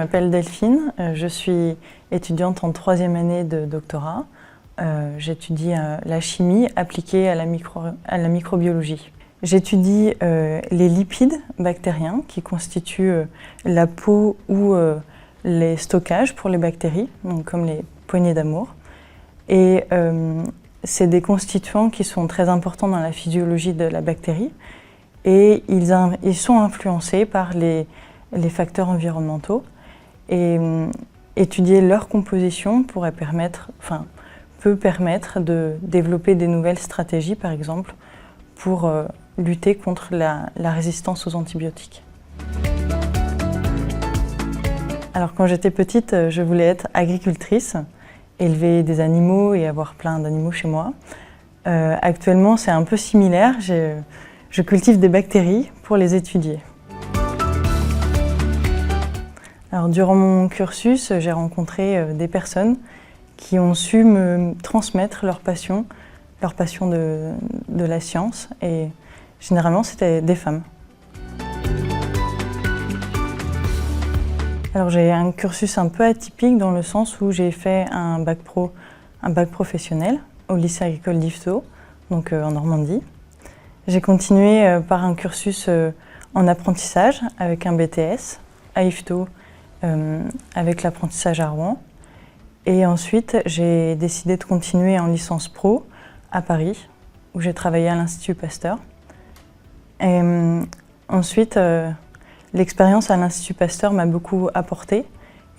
m'appelle Delphine, je suis étudiante en 3e année de doctorat. J'étudie la chimie appliquée à la microbiologie. J'étudie les lipides bactériens qui constituent la peau ou les stockages pour les bactéries, donc comme les poignées d'amour. Et c'est des constituants qui sont très importants dans la physiologie de la bactérie et ils sont influencés par les facteurs environnementaux. Et étudier leur composition peut permettre de développer des nouvelles stratégies, par exemple, pour lutter contre la résistance aux antibiotiques. Alors quand j'étais petite, je voulais être agricultrice, élever des animaux et avoir plein d'animaux chez moi. Actuellement, c'est un peu similaire. Je cultive des bactéries pour les étudier. Alors, durant mon cursus, j'ai rencontré des personnes qui ont su me transmettre leur passion de la science, et généralement c'était des femmes. Alors j'ai un cursus un peu atypique dans le sens où j'ai fait un bac professionnel au lycée agricole d'Yvetot, donc en Normandie. J'ai continué par un cursus en apprentissage avec un BTS à Yvetot, avec l'apprentissage à Rouen. Et ensuite, j'ai décidé de continuer en licence pro à Paris, où j'ai travaillé à l'Institut Pasteur. Et ensuite, l'expérience à l'Institut Pasteur m'a beaucoup apporté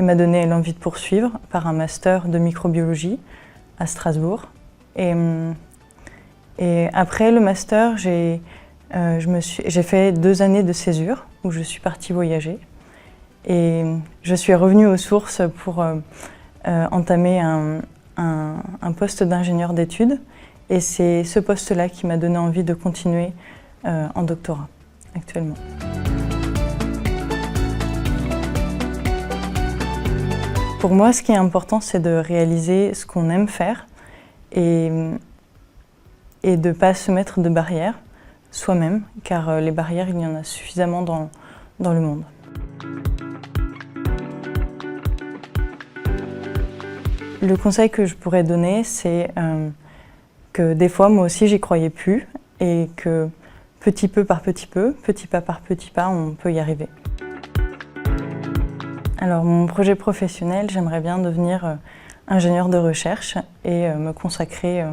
et m'a donné l'envie de poursuivre par un master de microbiologie à Strasbourg. Et après le master, j'ai fait 2 années de césure où je suis partie voyager. Et je suis revenue aux sources pour entamer un poste d'ingénieur d'études. Et c'est ce poste-là qui m'a donné envie de continuer en doctorat actuellement. Pour moi, ce qui est important, c'est de réaliser ce qu'on aime faire et de ne pas se mettre de barrières soi-même, car les barrières, il y en a suffisamment dans le monde. Le conseil que je pourrais donner, c'est que des fois, moi aussi, j'y croyais plus et que petit peu par petit peu, petit pas par petit pas, on peut y arriver. Alors, mon projet professionnel, j'aimerais bien devenir ingénieur de recherche et me consacrer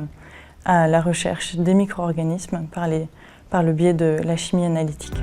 à la recherche des micro-organismes par le biais de la chimie analytique.